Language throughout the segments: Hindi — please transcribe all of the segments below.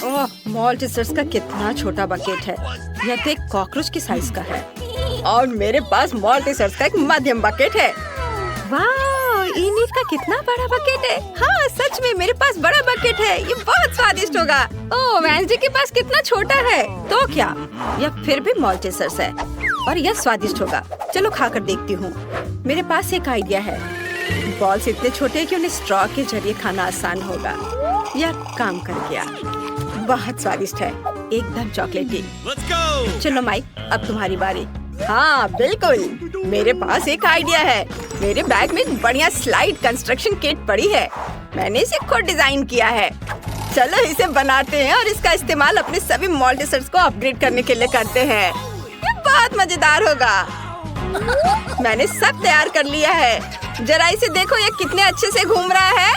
ओह, मॉल्टीसर्स का कितना छोटा बकेट है। यह तो एक कॉकरोच की साइज का है। और मेरे पास मॉल्टीसर्स का एक मध्यम बकेट है। वाह, इनिट का कितना बड़ा बकेट है। हाँ, सच में मेरे पास बड़ा बकेट है। ये बहुत स्वादिष्ट होगा। ओह, वेंसडे के पास कितना छोटा है। तो क्या, यह फिर भी मॉल्टीसर्स है और यह स्वादिष्ट होगा। चलो खाकर देखती हूँ। मेरे पास एक आइडिया है। बॉल्स इतने छोटे हैं कि उन्हें स्ट्रॉ के जरिए खाना आसान होगा। यह काम कर गया। बहुत स्वादिष्ट है, एकदम चॉकलेटी। चलो माइक, अब तुम्हारी बारी। हाँ बिल्कुल, मेरे पास एक आइडिया है। मेरे बैग में एक बढ़िया स्लाइड कंस्ट्रक्शन किट पड़ी है। मैंने इसे खुद डिजाइन किया है। चलो इसे बनाते हैं और इसका इस्तेमाल अपने सभी मॉल्टीसर्स को अपग्रेड करने के लिए करते हैं। ये बहुत मजेदार होगा। मैंने सब तैयार कर लिया है। जरा इसे देखो, ये कितने अच्छे से घूम रहा है।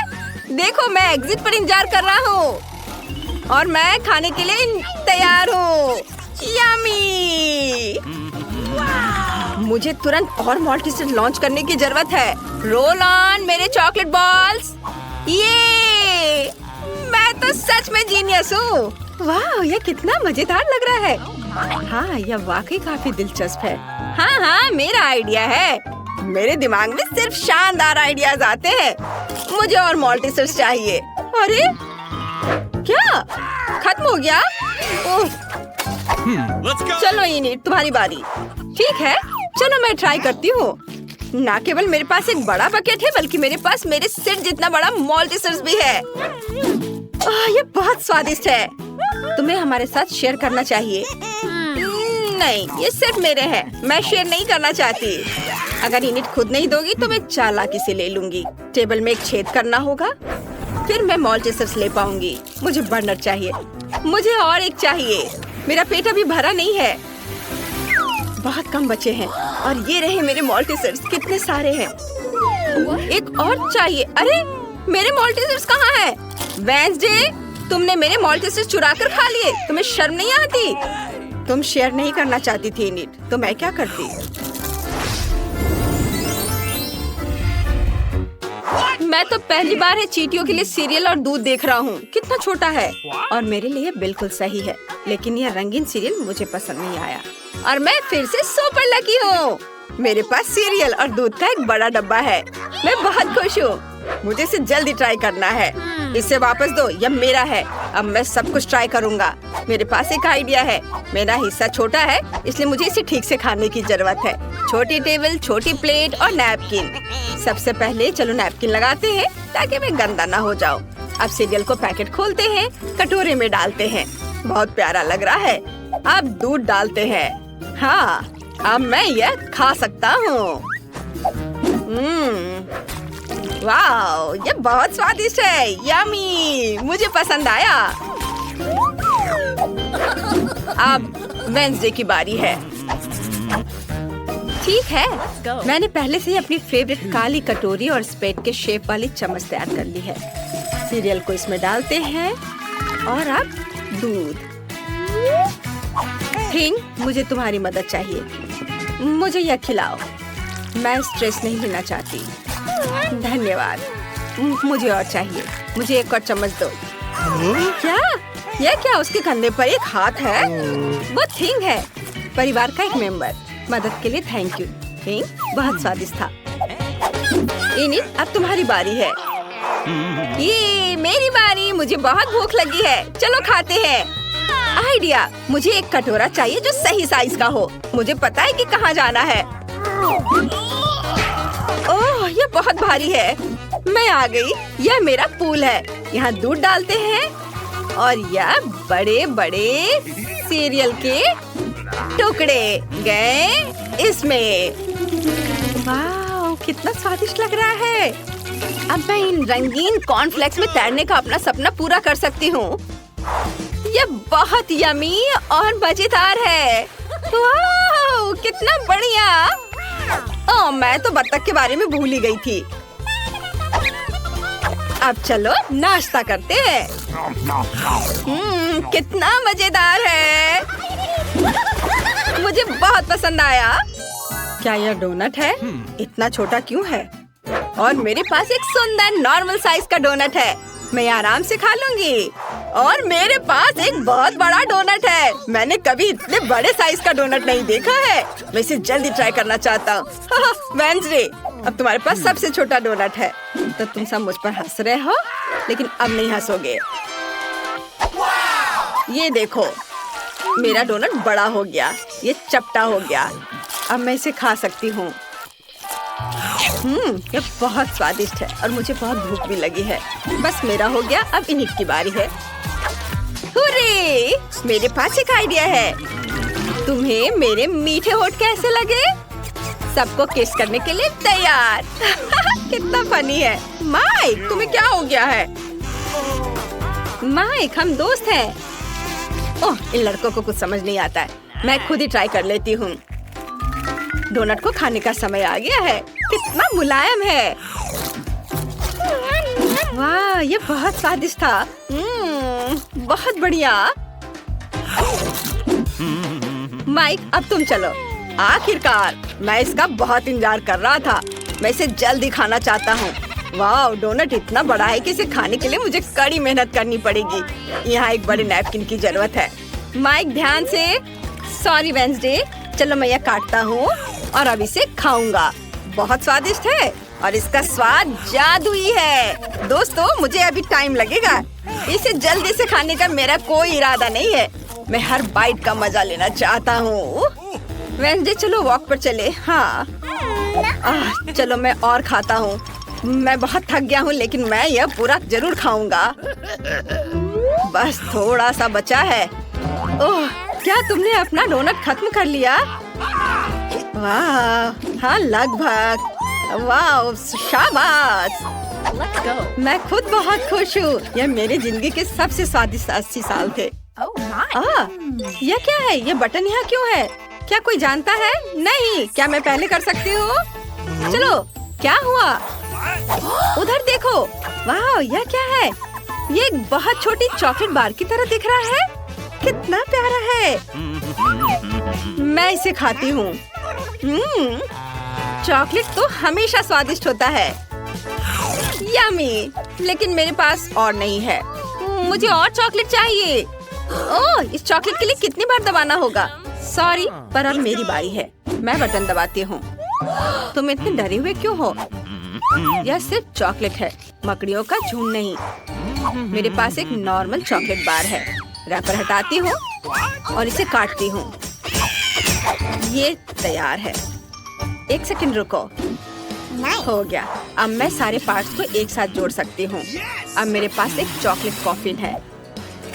देखो, मैं एग्जिट पर इंतजार कर रहा हूँ और मैं खाने के लिए तैयार हूँ। यम्मी! मुझे तुरंत और मॉल्टीसर्स लॉन्च करने की जरूरत है। रोल ऑन मेरे चॉकलेट बॉल्स। ये मैं तो सच में जीनियस हूँ। वाह, यह कितना मजेदार लग रहा है। हाँ, यह वाकई काफी दिलचस्प है। हाँ, मेरा आइडिया है। मेरे दिमाग में सिर्फ शानदार आइडियाज आते हैं। मुझे और मॉल्टीसर्स चाहिए। अरे क्या खत्म हो गया? ओह, चलो इनिट, तुम्हारी बारी। ठीक है, चलो मैं ट्राई करती हूँ। ना केवल मेरे पास एक बड़ा बकेट है, बल्कि मेरे पास मेरे सिर जितना बड़ा मॉल्टीसर्स भी है। ये बहुत स्वादिष्ट है। तुम्हें हमारे साथ शेयर करना चाहिए। नहीं, ये सिर्फ मेरे हैं। मैं शेयर नहीं करना चाहती। अगर इनिट खुद नहीं दोगी तो मैं चालाकी से ले लूंगी। टेबल में एक छेद करना होगा, फिर मैं मॉल्टीसर्स ले पाऊंगी। मुझे बर्नर चाहिए। मुझे और एक चाहिए। मेरा पेट अभी भरा नहीं है। बहुत कम बचे हैं और ये रहे मेरे मॉल्टीसर्स। कितने सारे हैं। एक और चाहिए। अरे, मेरे मॉल्टीसर्स कहाँ हैं? वेंसडे, तुमने मेरे मॉल्टीसर्स चुरा कर खा लिए। तुम्हें शर्म नहीं आती? तुम शेयर नहीं करना चाहती थी इनिट, तो मैं क्या करती? मैं तो पहली बार है चींटियों के लिए सीरियल और दूध देख रहा हूँ। कितना छोटा है और मेरे लिए बिल्कुल सही है। लेकिन यह रंगीन सीरियल मुझे पसंद नहीं आया और मैं फिर से सुपर लकी हूँ। मेरे पास सीरियल और दूध का एक बड़ा डब्बा है। मैं बहुत खुश हूँ। मुझे इसे जल्दी ट्राई करना है। इसे वापस दो, यह मेरा है। अब मैं सब कुछ ट्राई करूँगा। मेरे पास एक आइडिया है। मेरा हिस्सा छोटा है, इसलिए मुझे इसे ठीक से खाने की जरूरत है। छोटी टेबल, छोटी प्लेट और नैपकिन। सबसे पहले चलो नैपकिन लगाते हैं ताकि मैं गंदा ना हो जाऊँ। अब सीरियल को पैकेट खोलते हैं, कटोरे में डालते हैं। बहुत प्यारा लग रहा है। अब दूध डालते हैं। हाँ, अब मैं यह खा सकता हूँ। वाह, ये बहुत स्वादिष्ट है। यम्मी, मुझे पसंद आया। अब वेंसडे की बारी है। ठीक है, मैंने पहले से ही अपनी फेवरेट काली कटोरी और स्पेट के शेप वाली चम्मच तैयार कर ली है। सीरियल को इसमें डालते हैं और अब दूध। थिंग, मुझे तुम्हारी मदद चाहिए। मुझे यह खिलाओ। मैं स्ट्रेस नहीं लेना चाहती। धन्यवाद। मुझे और चाहिए। मुझे एक और चम्मच दो। क्या? यह क्या? उसके कंधे पर एक हाथ है। वो थिंग है, परिवार का एक मेंबर। मदद के लिए थैंक यू। थिंग बहुत स्वादिष्ट था। इनिट, अब तुम्हारी बारी है। ये मेरी बारी। मुझे बहुत भूख लगी है। चलो खाते हैं। आइडिया, मुझे एक कटोरा चाहिए जो सही साइज का हो। मुझे पता है कि कहाँ जाना है। ओह, ये बहुत भारी है। मैं आ गई। यह मेरा पूल है। यहाँ दूध डालते हैं और यह बड़े बड़े सीरियल के टुकड़े गए इसमें। वाह, कितना स्वादिष्ट लग रहा है। अब मैं इन रंगीन कॉर्नफ्लेक्स में तैरने का अपना सपना पूरा कर सकती हूँ। यह बहुत यमी और मजेदार है। वाह, कितना बढ़िया। ओह, मैं तो बत्तख के बारे में भूल ही गई थी। अब चलो नाश्ता करते हैं। कितना मजेदार है। मुझे बहुत पसंद आया। क्या यह डोनट है? इतना छोटा क्यों है? और मेरे पास एक सुंदर नॉर्मल साइज का डोनट है। मैं आराम से खा लूंगी। और मेरे पास एक बहुत बड़ा डोनट है। मैंने कभी इतने बड़े साइज का डोनट नहीं देखा है। मैं इसे जल्दी ट्राई करना चाहता हूँ। वेंसडे, अब तुम्हारे पास सबसे छोटा डोनट है, तो तुम सब मुझ पर हंस रहे हो, लेकिन अब नहीं हंसोगे। ये देखो, मेरा डोनट बड़ा हो गया, ये चपटा हो गया। अब मैं इसे खा सकती हूँ। ये बहुत स्वादिष्ट है और मुझे बहुत भूख भी लगी है। बस मेरा हो गया, अब इनिट की बारी है। हुर्रे! मेरे पास एक आइडिया है। तुम्हें मेरे मीठे होठ कैसे लगे? सबको किस करने के लिए तैयार। कितना फनी है। माइक, तुम्हें क्या हो गया है? माइक, हम दोस्त हैं। ओह, इन लड़कों को कुछ समझ नहीं आता है। मैं खुद ही ट्राई कर लेती हूँ। डोनट को खाने का समय आ गया है। कितना मुलायम है। वाह, ये बहुत स्वादिष्ट था। बहुत बढ़िया। माइक, अब तुम चलो। आखिरकार, मैं इसका बहुत इंतजार कर रहा था। मैं इसे जल्दी खाना चाहता हूँ। वाह, डोनट इतना बड़ा है कि इसे खाने के लिए मुझे कड़ी मेहनत करनी पड़ेगी। यहाँ एक बड़े नैपकिन की जरूरत है। माइक, ध्यान से। Sorry Wednesday. चलो मैं यह काटता हूँ और अब इसे खाऊंगा। बहुत स्वादिष्ट है और इसका स्वाद जादुई है। दोस्तों, मुझे अभी टाइम लगेगा। इसे जल्दी से खाने का मेरा कोई इरादा नहीं है। मैं हर बाइट का मजा लेना चाहता हूँ। वेंसडे, चलो वॉक पर चले। हाँ, चलो मैं और खाता हूँ। मैं बहुत थक गया हूँ, लेकिन मैं यह पूरा जरूर खाऊंगा। बस थोड़ा सा बचा है। ओह, क्या तुमने अपना डोनट खत्म कर लिया? वाह, हाँ लगभग। वाह, शाबाश। मैं खुद बहुत खुश हूँ। यह मेरी जिंदगी के सबसे स्वादिष्ट 80 साल थे। यह क्या है? यह बटन यहाँ क्यों है? क्या कोई जानता है? नहीं, क्या मैं पहले कर सकती हूँ? चलो, क्या हुआ? उधर देखो। वाह, यह क्या है? ये एक बहुत छोटी चॉकलेट बार की तरह दिख रहा है। कितना प्यारा है। मैं इसे खाती हूँ। चॉकलेट तो हमेशा स्वादिष्ट होता है। यम्मी, लेकिन मेरे पास और नहीं है। मुझे और चॉकलेट चाहिए। ओह, इस चॉकलेट के लिए कितनी बार दबाना होगा? सॉरी, पर अब मेरी बारी है। मैं बटन दबाती हूँ। तुम इतने डरे हुए क्यों हो? यह सिर्फ चॉकलेट है, मकड़ियों का झुंड नहीं। मेरे पास एक नॉर्मल चॉकलेट बार है। रैपर हटाती हूँ और इसे काटती हूँ। ये तैयार है। एक सेकंड रुको। हो गया। अब मैं सारे पार्ट्स को एक साथ जोड़ सकती हूँ। अब मेरे पास एक चॉकलेट कॉफिन है।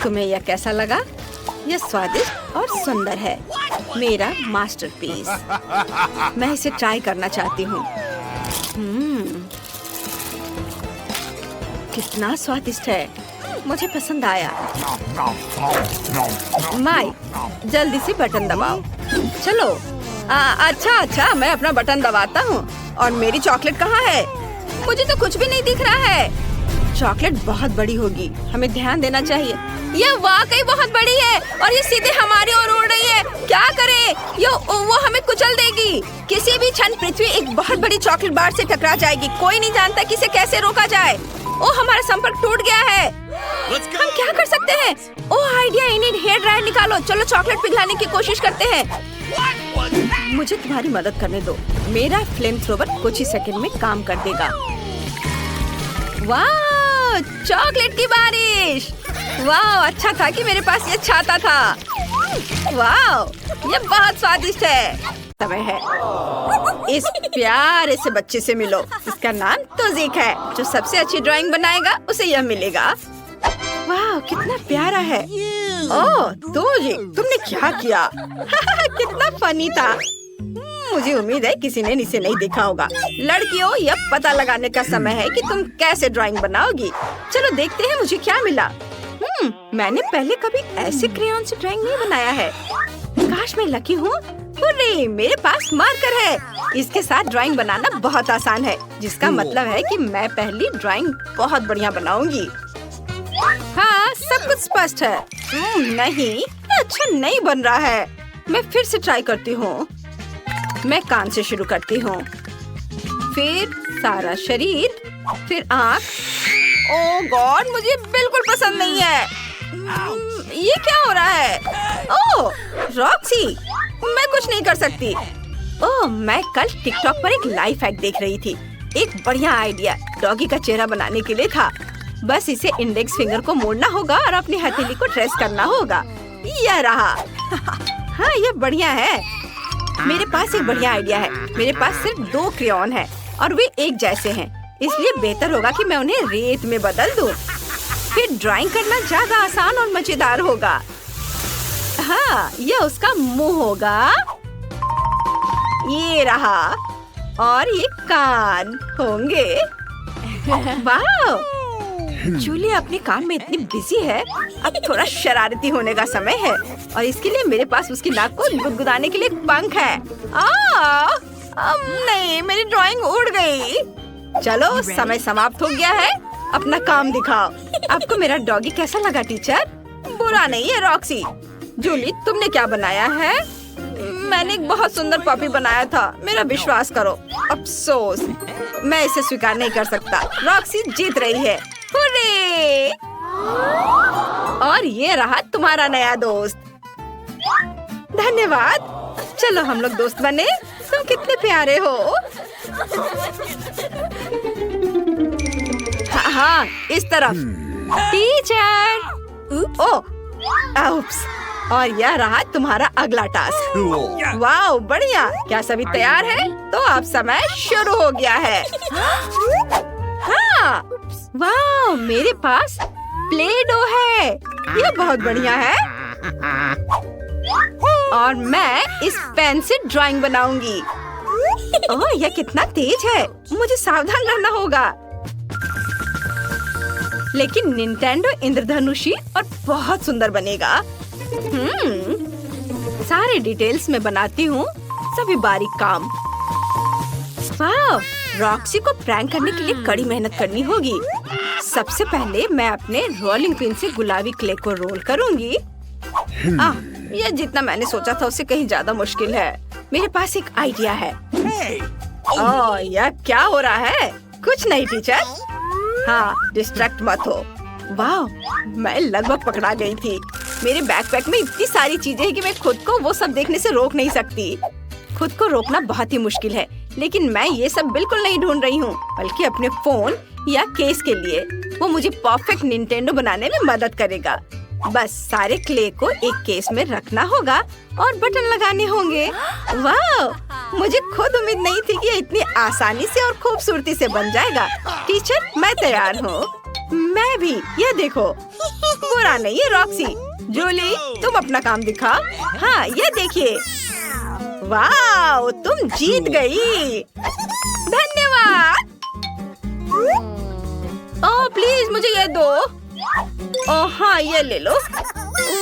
तुम्हें यह कैसा लगा? यह स्वादिष्ट और सुंदर है। मेरा मास्टरपीस। मैं इसे ट्राई करना चाहती हूँ। कितना स्वादिष्ट है। मुझे पसंद आया। माइक, जल्दी से बटन दबाओ। चलो। अच्छा, मैं अपना बटन दबाता हूँ। और मेरी चॉकलेट कहाँ है? मुझे तो कुछ भी नहीं दिख रहा है। चॉकलेट बहुत बड़ी होगी, हमें ध्यान देना चाहिए। यह वाकई बहुत बड़ी है और ये सीधे हमारी ओर उड़ रही है। क्या करें? वो हमें कुचल देगी। किसी भी क्षण पृथ्वी एक बहुत बड़ी चॉकलेट बार से टकरा जाएगी। कोई नहीं जानता कि इसे कैसे रोका जाए। ओह, हमारा संपर्क टूट गया है। हम क्या कर सकते हैं? ओह, आइडिया, इन्हें हेयर ड्रायर निकालो। चलो चॉकलेट पिघलाने की कोशिश करते हैं। मुझे तुम्हारी मदद करने दो। मेरा फ्लेम थ्रोवर कुछ ही सेकंड में काम कर देगा। वाह, चॉकलेट की बारिश। वाह, अच्छा था कि मेरे पास ये छाता था। वाह, ये बहुत स्वादिष्ट है। समय है इस प्यारे से बच्चे से मिलो। इसका नाम तोजीक है। जो सबसे अच्छी ड्राइंग बनाएगा उसे यह मिलेगा। वाह, कितना प्यारा है। ओह, तोजीक, तुमने क्या किया? कितना फनी था। मुझे उम्मीद है किसी ने इसे नहीं देखा होगा। लड़कियों, यह पता लगाने का समय है कि तुम कैसे ड्राइंग बनाओगी। चलो देखते हैं मुझे क्या मिला। मैंने पहले कभी ऐसे क्रेयॉन से ड्राइंग नहीं बनाया है। काश मैं लकी हूँ। हुर्रे, मेरे पास मार्कर है। इसके साथ ड्राइंग बनाना बहुत आसान है, जिसका मतलब है कि मैं पहली ड्राइंग बहुत बढ़िया बनाऊंगी। हाँ, सब कुछ स्पष्ट है। नहीं, अच्छा नहीं बन रहा है। मैं फिर से ट्राई करती हूँ। मैं कान से शुरू करती हूँ, फिर सारा शरीर, फिर आँख। ओह गॉड, मुझे बिल्कुल पसंद नहीं है। ये क्या हो रहा है? ओह रॉक्सी, मैं कुछ नहीं कर सकती। ओह मैं कल टिकटॉक पर एक लाइफ हैक देख रही थी। एक बढ़िया आइडिया डॉगी का चेहरा बनाने के लिए था। बस इसे इंडेक्स फिंगर को मोड़ना होगा और अपनी हथेली को ट्रेस करना होगा। यह रहा। हाँ ये बढ़िया है। मेरे पास एक बढ़िया आइडिया है। मेरे पास सिर्फ 2 क्रेयॉन है और वे एक जैसे हैं, इसलिए बेहतर होगा कि मैं उन्हें रेत में बदल दूं। फिर ड्राइंग करना ज्यादा आसान और मजेदार होगा। हाँ यह उसका मुंह होगा। ये रहा और ये कान होंगे। वाह जूली अपने काम में इतनी बिजी है। अब थोड़ा शरारती होने का समय है और इसके लिए मेरे पास उसकी नाक को गुदगुदाने के लिए एक पंख है। नहीं मेरी ड्राइंग उड़ गई। चलो समय समाप्त हो गया है। अपना काम दिखाओ। आपको मेरा डॉगी कैसा लगा टीचर? बुरा नहीं है रॉक्सी। जूली तुमने क्या बनाया है? मैंने एक बहुत सुंदर पपी बनाया था, मेरा विश्वास करो। अफसोस मैं इसे स्वीकार नहीं कर सकता। रॉक्सी जीत रही है। हुर्रे! और ये रहा तुम्हारा नया दोस्त। धन्यवाद। चलो हम लोग दोस्त बने। तुम कितने प्यारे हो। हाँ इस तरफ। टीचर। ओह और यह रहा तुम्हारा अगला टास्क। वाह बढ़िया। क्या सभी तैयार है? तो अब समय शुरू हो गया है। हाँ वाह मेरे पास प्ले डो है। यह बहुत बढ़िया है। और मैं इस पेन से ड्राइंग बनाऊंगी। ओह यह कितना तेज है। मुझे सावधान रहना होगा। लेकिन निंटेंडो इंद्रधनुषी और बहुत सुंदर बनेगा। सारे डिटेल्स में बनाती हूँ, सभी बारीक काम। वाह रॉक्सी को प्रैंक करने के लिए कड़ी मेहनत करनी होगी। सबसे पहले मैं अपने रोलिंग पिन से गुलाबी क्ले को रोल करूंगी। यह जितना मैंने सोचा था उससे कहीं ज्यादा मुश्किल है। मेरे पास एक आइडिया है। ओह यह क्या हो रहा है? कुछ नहीं टीचर। हाँ डिस्ट्रैक्ट मत हो। वाह मैं लगभग पकड़ा गई थी। मेरे बैकपैक में इतनी सारी चीजें हैं कि मैं खुद को वो सब देखने से रोक नहीं सकती। खुद को रोकना बहुत ही मुश्किल है, लेकिन मैं ये सब बिल्कुल नहीं ढूंढ रही हूँ, बल्कि अपने फोन या केस के लिए। वो मुझे परफेक्ट निंटेंडो बनाने में मदद करेगा। बस सारे क्ले को एक केस में रखना होगा और बटन लगाने होंगे। वाह मुझे खुद उम्मीद नहीं थी कि ये इतनी आसानी से और खूबसूरती से बन जाएगा। टीचर मैं तैयार हूँ। मैं भी। ये देखो। बुरा नहीं है रॉक्सी। जूली तुम अपना काम दिखाओ। हाँ ये देखिए। वाह तुम जीत गई। धन्यवाद। ओह प्लीज मुझे ये दो। ओह हाँ ये ले लो।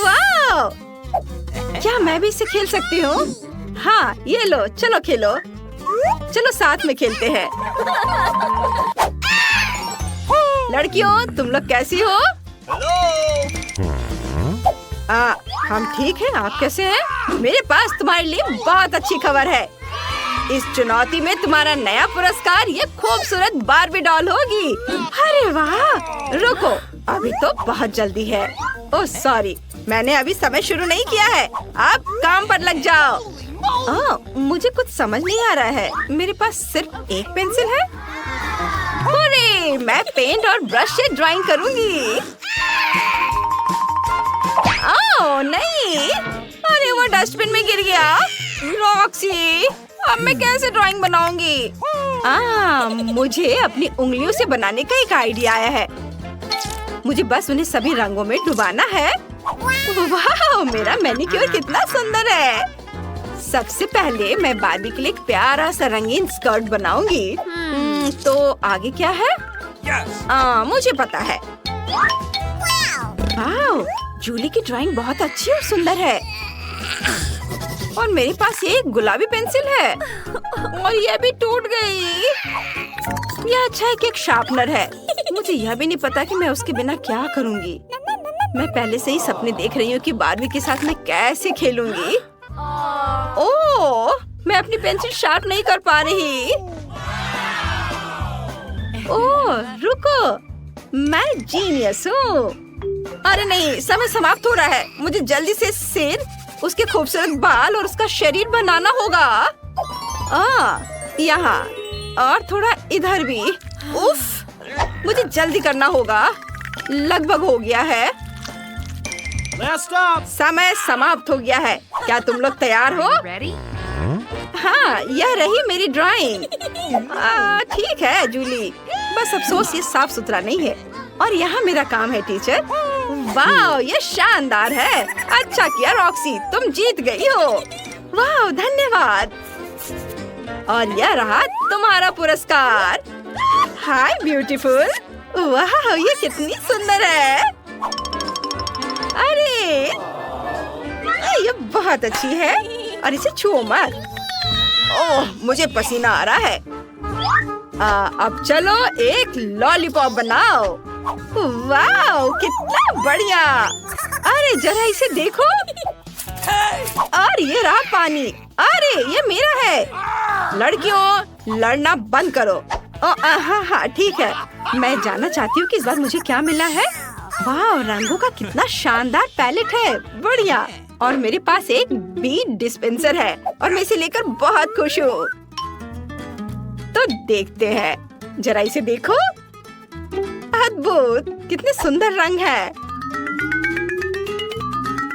वाह क्या मैं भी इसे खेल सकती हूँ? हाँ ये लो चलो खेलो। चलो साथ में खेलते हैं। लड़कियों तुम लोग कैसी हो? हम ठीक हैं। आप कैसे हैं? मेरे पास तुम्हारे लिए बहुत अच्छी खबर है। इस चुनौती में तुम्हारा नया पुरस्कार ये खूबसूरत बार्बी डॉल होगी। अरे वाह रुको अभी तो बहुत जल्दी है। ओह सॉरी मैंने अभी समय शुरू नहीं किया है। आप काम पर लग जाओ। मुझे कुछ समझ नहीं आ रहा है। मेरे पास सिर्फ एक पेंसिल है। अरे मैं पेंट और ब्रश से ड्राइंग करूंगी। ओह नहीं। अरे वो डस्टबिन में गिर गया। रॉक्सी अब मैं कैसे ड्राइंग बनाऊंगी? मुझे अपनी उंगलियों से बनाने का एक आइडिया आया है। मुझे बस उन्हें सभी रंगों में डुबाना है। वाह मेरा मैनिक्योर कितना सुंदर है। सबसे पहले मैं बार्बी के लिए एक प्यारा सा रंगीन स्कर्ट बनाऊंगी। तो आगे क्या है? मुझे पता है। वाह जूली की ड्राइंग बहुत अच्छी और सुंदर है। और मेरे पास ये एक गुलाबी पेंसिल है और यह भी टूट गई। यह अच्छा है कि एक शार्पनर है। मुझे यह भी नहीं पता कि मैं उसके बिना क्या करूंगी। मैं पहले से ही सपने देख रही हूँ कि बार्बी के साथ मैं कैसे खेलूंगी। ओह मैं अपनी पेंसिल शार्प नहीं कर पा रही। ओह रुको मैं जीनियस हूँ। अरे नहीं, समय समाप्त हो रहा है। मुझे जल्दी से शेर, उसके खूबसूरत बाल और उसका शरीर बनाना होगा। यहाँ और थोड़ा इधर भी। उफ, मुझे जल्दी करना होगा। लगभग हो गया है। समय समाप्त हो गया है। क्या तुम लोग तैयार हो? हाँ, यह रही मेरी ड्राइंग। ठीक है जूली, बस अफसोस ये साफ सुथरा नहीं है। और यहाँ मेरा काम है टीचर। वाह, ये शानदार है। अच्छा किया रॉक्सी, तुम जीत गई हो। वाह, धन्यवाद। और यह रहा तुम्हारा पुरस्कार। हाय ब्यूटीफुल। वाह, ये कितनी सुंदर है। अरे, ये बहुत अच्छी है। और इसे छुओ मत। ओह, मुझे पसीना आ रहा है। अब चलो एक लॉलीपॉप बनाओ। वाह, कितना बढ़िया। अरे जरा इसे देखो। और ये रहा पानी। अरे ये मेरा है। लड़कियों, लड़ना बंद करो। हाँ, ठीक है। मैं जानना चाहती हूँ कि इस बार मुझे क्या मिला है। वाह, रंगों का कितना शानदार पैलेट है। बढ़िया। और मेरे पास एक बीट डिस्पेंसर है और मैं इसे लेकर बहुत खुश हूँ। तो देखते हैं, जरा इसे देखो। अद्भुत, कितने सुंदर रंग है।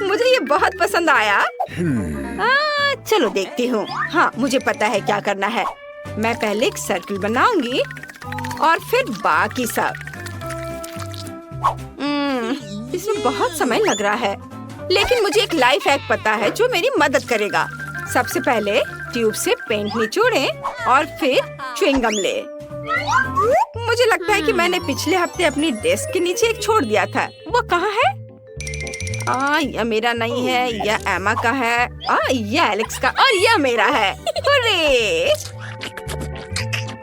मुझे ये बहुत पसंद आया। चलो देखती हूँ। हाँ, मुझे पता है क्या करना है। मैं पहले एक सर्कल बनाऊंगी और फिर बाकी सब। इसमें बहुत समय लग रहा है, लेकिन मुझे एक लाइफ हैक पता है जो मेरी मदद करेगा। सबसे पहले ट्यूब से पेंट निचोड़ें और फिर च्युइंग गम ले। मुझे लगता है कि मैंने पिछले हफ्ते अपनी डेस्क के नीचे एक छोड़ दिया था। वो कहाँ है? यह मेरा नहीं है, यह एमा का है। यह एलेक्स का और यह मेरा है। अरे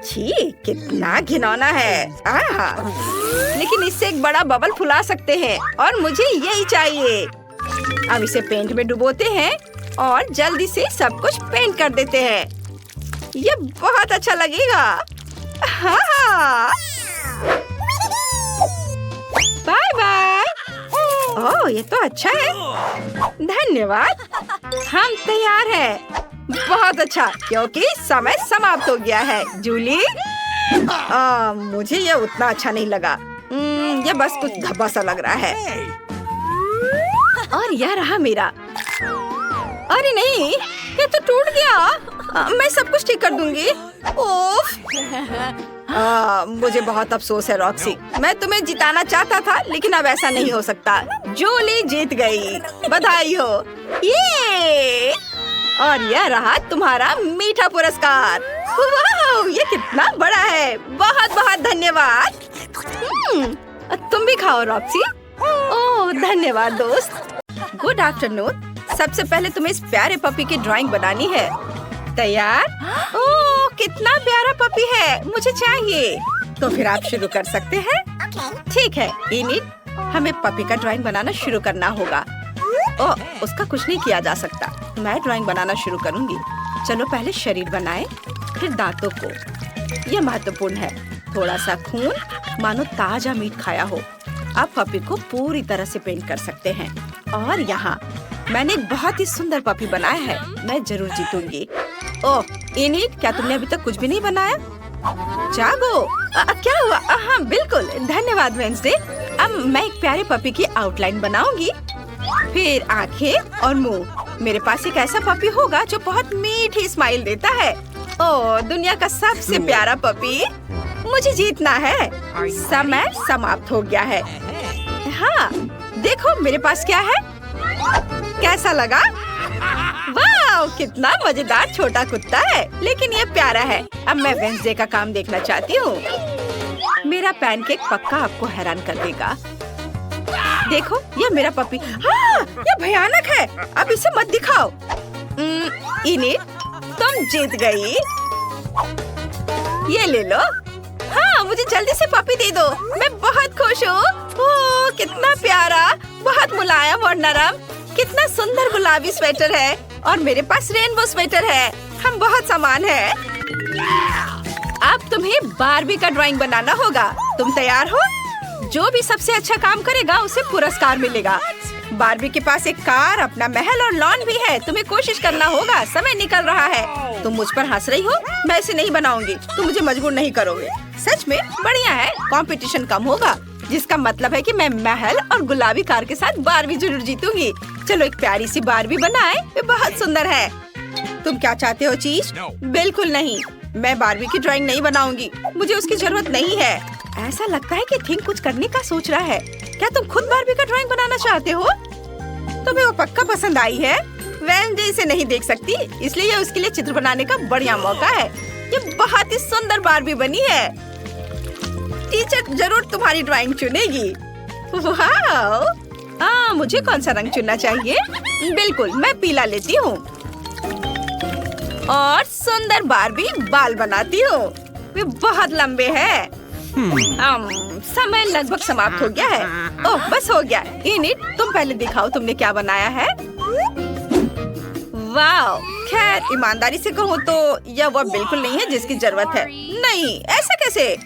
छी, कितना घिनौना है। लेकिन इससे एक बड़ा बबल फुला सकते हैं और मुझे यही चाहिए। अब इसे पेंट में डुबोते हैं और जल्दी से सब कुछ पेंट कर देते हैं। ये बहुत अच्छा लगेगा। हाँ, बाय बाय। ओह, ये तो अच्छा है। धन्यवाद। हम तैयार हैं। बहुत अच्छा, क्योंकि समय समाप्त हो गया है। जूली, मुझे ये उतना अच्छा नहीं लगा। ये बस कुछ धब्बा सा लग रहा है। और यह रहा मेरा। अरे नहीं, ये तो टूट गया। मैं सब कुछ ठीक कर दूंगी। ओफ, मुझे बहुत अफसोस है रॉक्सी। मैं तुम्हें जिताना चाहता था, लेकिन अब ऐसा नहीं हो सकता। जूली जीत गई। बधाई हो। ये और यह रहा तुम्हारा मीठा पुरस्कार। वाह, ये कितना बड़ा है। बहुत बहुत धन्यवाद। तुम भी खाओ रॉक्सी। ओह, धन्यवाद दोस्त। Good afternoon. सबसे पहले तुम्हें इस प्यारे पपी की ड्राइंग बनानी है। तैयार? ओह, कितना प्यारा पपी है। मुझे चाहिए। तो फिर आप शुरू कर सकते हैं। ठीक है इनिट, हमें पपी का ड्राइंग बनाना शुरू करना होगा। ओह, उसका कुछ नहीं किया जा सकता। मैं ड्राइंग बनाना शुरू करूंगी। चलो पहले शरीर बनाएं, फिर दांतों को। यह महत्वपूर्ण है। थोड़ा सा खून, मानो ताजा मीट खाया हो। आप पपी को पूरी तरह से पेंट कर सकते हैं। और यहाँ मैंने एक बहुत ही सुंदर पपी बनाया है। मैं जरूर जीतूंगी। ओह इनिट, क्या तुमने अभी तक कुछ भी नहीं बनाया? जागो। क्या हुआ? हाँ बिल्कुल, धन्यवाद वेंसडे। अब मैं एक प्यारे पपी की आउटलाइन बनाऊंगी, फिर आंखें और मुंह। मेरे पास एक ऐसा पपी होगा जो बहुत मीठी स्माइल देता है। ओह, दुनिया का सबसे प्यारा पपी। मुझे जीतना है। समय समाप्त हो गया है। हाँ, देखो मेरे पास क्या है। कैसा लगा? वाह, कितना मजेदार छोटा कुत्ता है, लेकिन ये प्यारा है। अब मैं वेंसडे का काम देखना चाहती हूँ। मेरा पैनकेक पक्का आपको हैरान कर देगा। देखो, ये मेरा पपी। हाँ, ये भयानक है। अब इसे मत दिखाओ। इनिट, तुम जीत गई। ये ले लो। हाँ, मुझे जल्दी से पपी दे दो। मैं बहुत खुश हूँ। ओह, कितना प्यारा, बहुत मुलायम और नरम। कितना सुंदर गुलाबी स्वेटर है और मेरे पास रेनबो स्वेटर है। हम बहुत समान हैं। अब तुम्हें बारबी का ड्राइंग बनाना होगा। तुम तैयार हो? जो भी सबसे अच्छा काम करेगा उसे पुरस्कार मिलेगा। बार्बी के पास एक कार, अपना महल और लॉन भी है। तुम्हें कोशिश करना होगा, समय निकल रहा है। तुम मुझ पर हंस रही हो? मैं इसे नहीं बनाऊंगी। तुम मुझे मजबूर नहीं करोगे। सच में बढ़िया है। कंपटीशन कम होगा, जिसका मतलब है कि मैं महल और गुलाबी कार के साथ बार्बी जरूर जीतूंगी। चलो एक प्यारी सी बार्बी बनाए, वे बहुत सुंदर है। तुम क्या चाहते हो चीज? बिल्कुल नहीं, मैं बार्बी की ड्राइंग नहीं बनाऊंगी। मुझे उसकी जरूरत नहीं है। ऐसा लगता है कि थिंक कुछ करने का सोच रहा है। क्या तुम खुद बार्बी का ड्राइंग बनाना चाहते हो? तुम्हें वो पक्का पसंद आई है। वेंसडे इसे नहीं देख सकती, इसलिए ये उसके लिए चित्र बनाने का बढ़िया मौका है। ये बहुत ही सुंदर बार्बी बनी है। टीचर जरूर तुम्हारी ड्राइंग चुनेगी। वाह! मुझे कौन सा रंग चुनना चाहिए? बिल्कुल, मैं पीला लेती हूँ और सुंदर बार्बी बाल बनाती हूँ। वे बहुत लंबे हैं। समय लगभग समाप्त हो गया है। ओह, बस हो गया। इनिट, तुम पहले दिखाओ तुमने क्या बनाया है। वाह! खैर, ईमानदारी से कहूँ तो यह वो बिल्कुल नहीं है जिसकी जरूरत है। नहीं, ऐसा कैसे?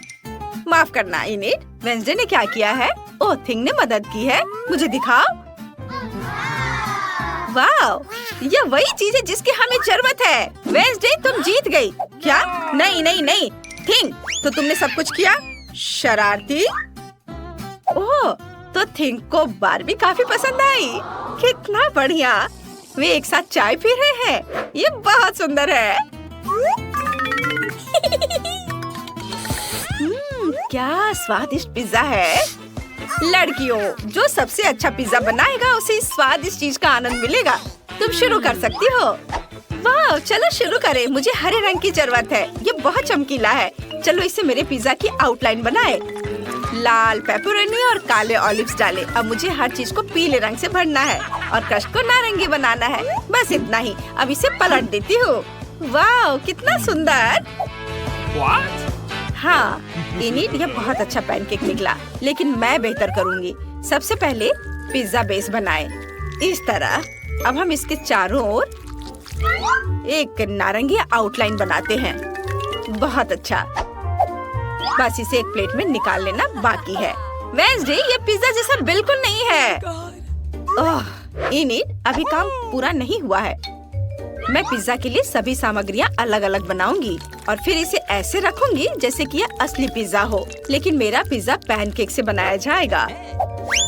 माफ करना इनिट, वेंसडे ने क्या किया है? ओह, थिंग ने मदद की है। मुझे दिखाओ। वाह! यह वही चीज है जिसकी हमें जरूरत है। वेंसडे, तुम जीत गई। क्या? नहीं नहीं नहीं, थिंग, तो तुमने सब कुछ किया। शरारती। ओह, तो थिंक को बार्बी काफी पसंद आई। कितना बढ़िया। वे एक साथ चाय पी रहे हैं। ये बहुत सुंदर है। क्या स्वादिष्ट पिज्जा है। लड़कियों, जो सबसे अच्छा पिज्जा बनाएगा उसे इस स्वादिष्ट चीज का आनंद मिलेगा। तुम शुरू कर सकती हो। वाह, चलो शुरू करें। मुझे हरे रंग की जरूरत है। ये बहुत चमकीला है। चलो इसे मेरे पिज्जा की आउटलाइन बनाए। लाल पेपरोनी और काले ऑलिव्स डालें। अब मुझे हर चीज को पीले रंग से भरना है और क्रस्ट को नारंगी बनाना है। बस इतना ही। अब इसे पलट देती हूँ। वाह, कितना सुंदर। हाँ इनिट, यह बहुत अच्छा पैनकेक निकला, लेकिन मैं बेहतर करूँगी। सबसे पहले पिज्जा बेस बनाए इस तरह। अब हम इसके चारों ओर एक नारंगी आउटलाइन बनाते हैं। बहुत अच्छा। बस इसे एक प्लेट में निकाल लेना बाकी है। वेंसडे, ये पिज्जा जैसा बिल्कुल नहीं है। ओह, इनिट, अभी काम पूरा नहीं हुआ है। मैं पिज्जा के लिए सभी सामग्रियां अलग अलग बनाऊंगी और फिर इसे ऐसे रखूंगी जैसे कि यह असली पिज्जा हो, लेकिन मेरा पिज्जा पैनकेक से बनाया जाएगा।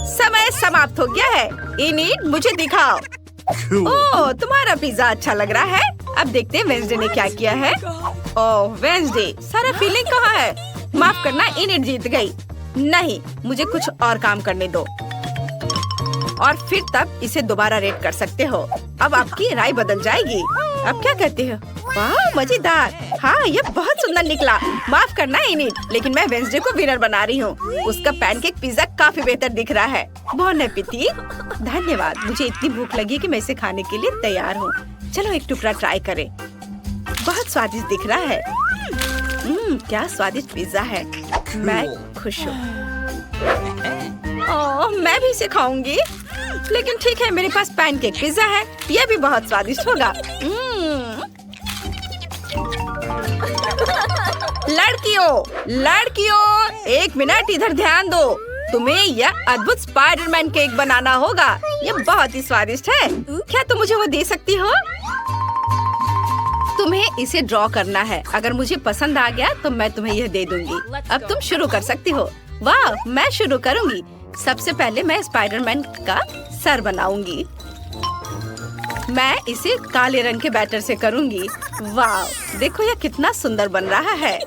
समय समाप्त हो गया है। इनिट, मुझे दिखाओ। ओह, तुम्हारा पिज्जा अच्छा लग रहा है। अब देखते हैं वेंसडे ने क्या किया है। ओह वेंसडे, सारा फीलिंग कहाँ है? माफ करना, इनिट जीत गई। नहीं, मुझे कुछ और काम करने दो और फिर तब इसे दोबारा रेट कर सकते हो। अब आपकी राय बदल जाएगी। अब क्या कहते हो? वाह, मजेदार। हाँ, ये बहुत सुंदर निकला। माफ करना इनिट, लेकिन मैं वेंसडे को विनर बना रही हूँ। उसका पैनकेक पिज्जा काफी बेहतर दिख रहा है। बहुत एपिटी। धन्यवाद। मुझे इतनी भूख लगी कि मैं इसे खाने के लिए तैयार हूँ। चलो एक टुकड़ा ट्राई करें। बहुत स्वादिष्ट दिख रहा है। क्या स्वादिष्ट पिज्जा है। मैं खुश हूँ। ओह, मैं भी इसे खाऊंगी। लेकिन ठीक है, मेरे पास पैनकेक पिज्जा है। यह भी बहुत स्वादिष्ट होगा। लड़कियों, एक मिनट इधर ध्यान दो। तुम्हें यह अद्भुत स्पाइडरमैन केक बनाना होगा। यह बहुत ही स्वादिष्ट है। क्या तुम मुझे वो दे सकती हो? तुम्हें इसे ड्रॉ करना है। अगर मुझे पसंद आ गया तो मैं तुम्हें यह दे दूंगी। अब तुम शुरू कर सकती हो। वाह, मैं शुरू करूंगी। सबसे पहले मैं स्पाइडरमैन का सर बनाऊंगी। मैं इसे काले रंग के बैटर से करूंगी। वाह, देखो यह कितना सुंदर बन रहा है।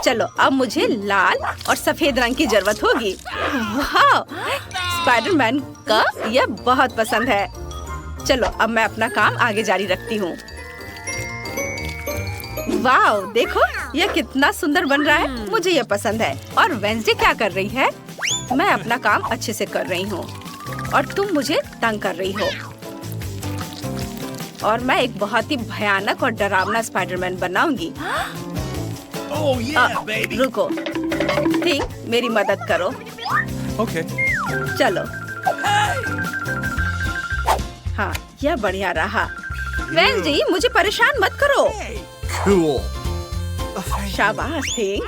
चलो अब मुझे लाल और सफेद रंग की जरूरत होगी। वाह, स्पाइडरमैन का यह बहुत पसंद है। चलो अब मैं अपना काम आगे जारी रखती हूँ। वाह, देखो यह कितना सुंदर बन रहा है। मुझे यह पसंद है। और वेंसडे क्या कर रही है? मैं अपना काम अच्छे से कर रही हूँ और तुम मुझे तंग कर रही हो। और मैं एक बहुत ही भयानक और डरावना स्पाइडरमैन बनाऊंगी। रुको, थिंक, मेरी मदद करो। Okay. चलो। हाँ, यह बढ़िया रहा। वेंसडे, मुझे परेशान मत करो। Cool. शाबाश थिंक।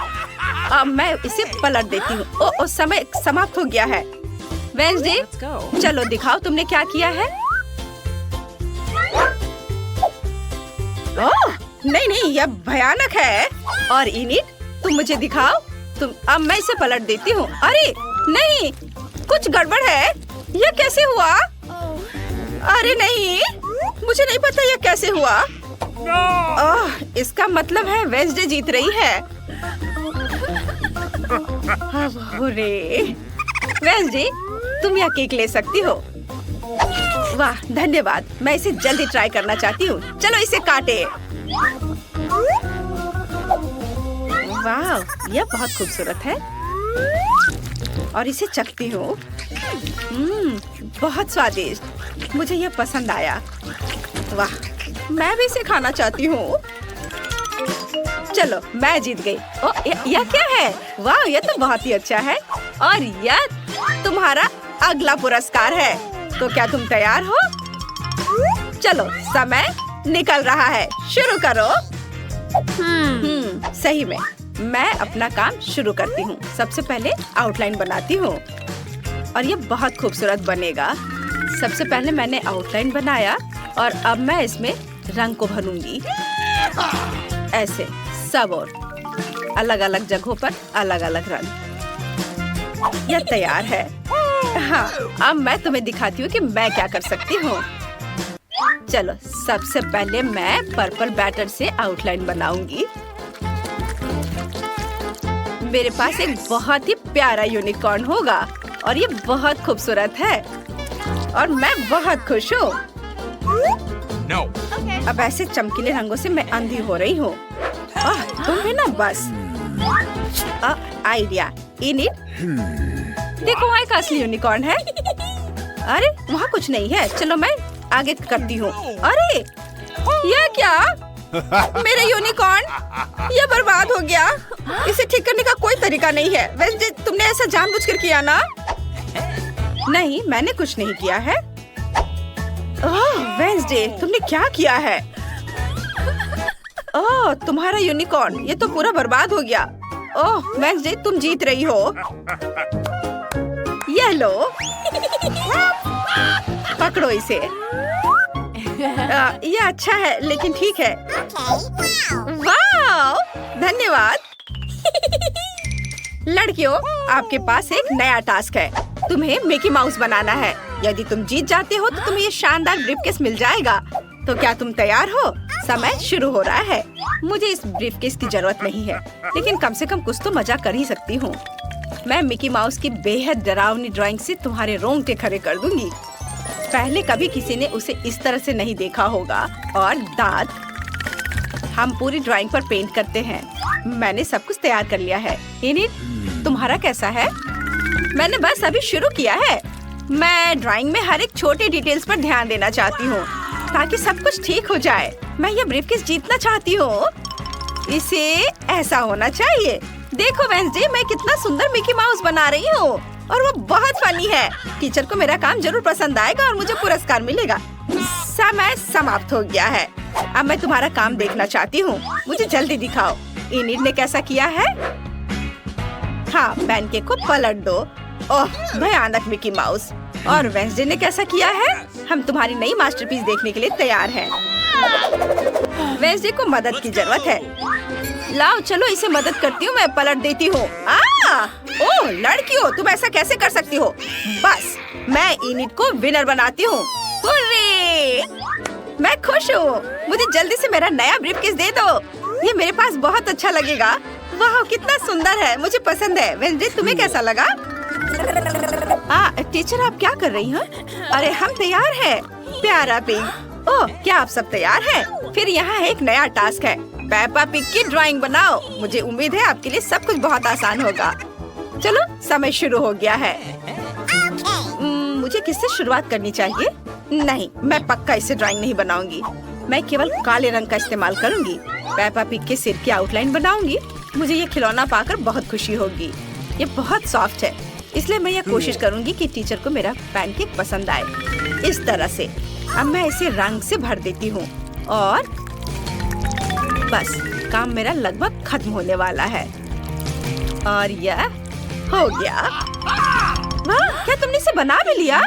अब मैं इसे पलट देती हूँ। ओ, समय समाप्त हो गया है। वेंसडे, चलो दिखाओ तुमने क्या किया है। ओह, नहीं नहीं, यह भयानक है। और इनिट, तुम मुझे दिखाओ। अब मैं इसे पलट देती हूँ। अरे नहीं, कुछ गड़बड़ है। यह कैसे हुआ? अरे नहीं, मुझे नहीं पता यह कैसे हुआ। इसका मतलब है वेंसडे जीत रही है। अरे वेंसडे, तुम यह केक ले सकती हो। वाह, धन्यवाद। मैं इसे जल्दी ट्राई करना चाहती हूँ। चलो इसे काटे। वाह, यह बहुत खूबसूरत है। और इसे चखती हूँ। बहुत स्वादिष्ट। मुझे यह पसंद आया। वाह, मैं भी इसे खाना चाहती हूँ। चलो, मैं जीत गई। ओ, यह क्या है? वाह, यह तो बहुत ही अच्छा है। और यह तुम्हारा अगला पुरस्कार है। तो क्या तुम तैयार हो? चलो, समय निकल रहा है। शुरू करो। सही में मैं अपना काम शुरू करती हूँ। सबसे पहले आउटलाइन बनाती हूँ और ये बहुत खूबसूरत बनेगा। सबसे पहले मैंने आउटलाइन बनाया और अब मैं इसमें रंग को भरूंगी। ऐसे सब और अलग अलग जगहों पर अलग अलग रंग। यह तैयार है। हाँ, अब मैं तुम्हें दिखाती हूँ कि मैं क्या कर सकती हूँ। चलो, सबसे पहले मैं पर्पल बैटर से आउटलाइन बनाऊंगी। मेरे पास एक बहुत ही प्यारा यूनिकॉर्न होगा और ये बहुत खूबसूरत है और मैं बहुत खुश हूँ। No. अब ऐसे चमकीले रंगों से मैं अंधी हो रही हूँ। तुम भी ना बस। आइडिया, इनिट, देखो वहाँ एक असली यूनिकॉर्न है। अरे वहाँ कुछ नहीं है। चलो मैं आगे करती हूँ। अरे यह क्या? मेरा यूनिकॉर्न यह बर्बाद हो गया। इसे ठीक करने का कोई तरीका नहीं है। वैसे तुमने ऐसा जानबूझकर किया ना? नहीं, मैंने कुछ नहीं किया है। वेंसडे, तुमने क्या किया है? ओह, तुम्हारा यूनिकॉर्न ये तो पूरा बर्बाद हो गया। ओह वेंसडे, तुम जीत रही हो। ये लो, पकड़ो इसे। ये अच्छा है लेकिन ठीक है। वाह, धन्यवाद। लड़कियों, आपके पास एक नया टास्क है। तुम्हें मिकी माउस बनाना है। यदि तुम जीत जाते हो तो तुम्हें ये शानदार ब्रीफकेस मिल जाएगा। तो क्या तुम तैयार हो? समय शुरू हो रहा है। मुझे इस ब्रीफकेस की जरूरत नहीं है, लेकिन कम से कम कुछ तो मजा कर ही सकती हूँ। मैं मिकी माउस की बेहद डरावनी ड्राइंग से तुम्हारे रोंगटे खड़े कर दूंगी। पहले कभी किसी ने उसे इस तरह से नहीं देखा होगा। और दांत, हम पूरी ड्राइंग पर पेंट करते हैं। मैंने सब कुछ तैयार कर लिया है। इनिट, तुम्हारा कैसा है? मैंने बस अभी शुरू किया है। मैं ड्राइंग में हर एक छोटे डिटेल्स पर ध्यान देना चाहती हूँ ताकि सब कुछ ठीक हो जाए। मैं ये ब्रीफकेस जीतना चाहती हूँ। इसे ऐसा होना चाहिए। देखो वेंसडे, मैं कितना सुंदर मिकी माउस बना रही हूँ और वो बहुत फनी है। टीचर को मेरा काम जरूर पसंद आएगा और मुझे पुरस्कार मिलेगा। समय समाप्त हो गया है। अब मैं तुम्हारा काम देखना चाहती हूँ। मुझे जल्दी दिखाओ। इनिट ने कैसा किया है? हाँ, पैनकेक को पलट दो। ओह, भयानक मिकी माउस। और वेंसडे ने कैसा किया है? हम तुम्हारी नई मास्टरपीस देखने के लिए तैयार हैं। वेंसडे को मदद की जरूरत है। लाओ, चलो इसे मदद करती हूँ। मैं पलट देती हूँ। ओह लड़कियों, तुम ऐसा कैसे कर सकती हो? बस, मैं इनिट को विनर बनाती हूँ। मैं खुश हूँ। मुझे जल्दी से मेरा नया ब्रीफकेस दे दो। ये मेरे पास बहुत अच्छा लगेगा। वाह, कितना सुंदर है। मुझे पसंद है। वेंसडे, तुम्हें कैसा लगा? टीचर, आप क्या कर रही हैं? अरे हम तैयार हैं। प्यारा पिग। ओह, क्या आप सब तैयार हैं? फिर यहाँ एक नया टास्क है। पेप्पा पिग की ड्राइंग बनाओ। मुझे उम्मीद है आपके लिए सब कुछ बहुत आसान होगा। चलो, समय शुरू हो गया है। मुझे किससे शुरुआत करनी चाहिए? नहीं, मैं पक्का इसे ड्राइंग नहीं बनाऊंगी। मैं केवल काले रंग का इस्तेमाल करूंगी। पेप्पा पिग के सिर की आउटलाइन बनाऊंगी। मुझे ये खिलौना पाकर बहुत खुशी होगी। ये बहुत सॉफ्ट है, इसलिए मैं ये कोशिश करूंगी कि टीचर को मेरा पैनकेक पसंद आए। इस तरह से अब मैं इसे रंग से भर देती हूँ और बस, काम मेरा लगभग खत्म होने वाला है। और यह हो गया। वाह, क्या तुमने इसे बना भी लिया?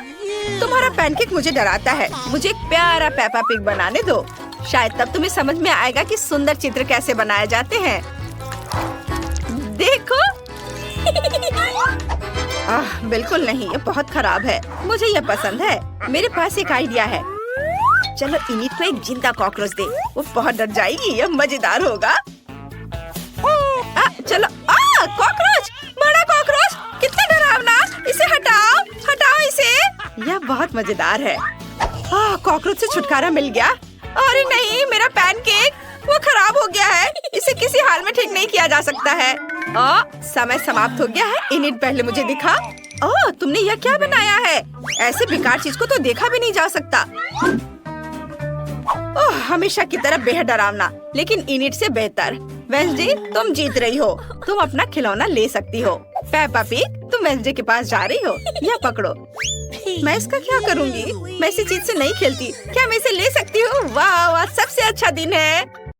तुम्हारा पैनकेक मुझे डराता है। मुझे एक प्यारा पेपा पिग बनाने दो। शायद तब तुम्हें समझ में आएगा कि सुंदर चित्र कैसे बनाए जाते हैं। देखो। बिल्कुल नहीं, ये बहुत खराब है। मुझे ये पसंद है। मेरे पास एक आइडिया है। चलो इनिट को एक जिंदा कॉकरोच दे। वो बहुत डर जाएगी। यह मजेदार होगा। चलो। कॉकरोच, बड़ा कॉकरोच, कितना डरावना। इसे हटाओ, हटाओ इसे। यह बहुत मजेदार है। कॉकरोच से छुटकारा मिल गया। अरे नहीं, मेरा पैनकेक वो खराब हो गया है। इसे किसी हाल में ठीक नहीं किया जा सकता है। समय समाप्त हो गया है। इनिट पहले मुझे दिखा। तुमने यह क्या बनाया है? ऐसे बेकार चीज को तो देखा भी नहीं जा सकता। हमेशा की तरह बेहद डरावना, लेकिन इनिट से बेहतर। वेंसडे, तुम जीत रही हो। तुम अपना खिलौना ले सकती हो। पेपा पिग, तुम वेंसडे के पास जा रही हो। यह पकड़ो। मैं इसका क्या करूँगी? मैं इसी चीज से नहीं खेलती। क्या मैं इसे ले सकती हूँ? वाह, सबसे अच्छा दिन है।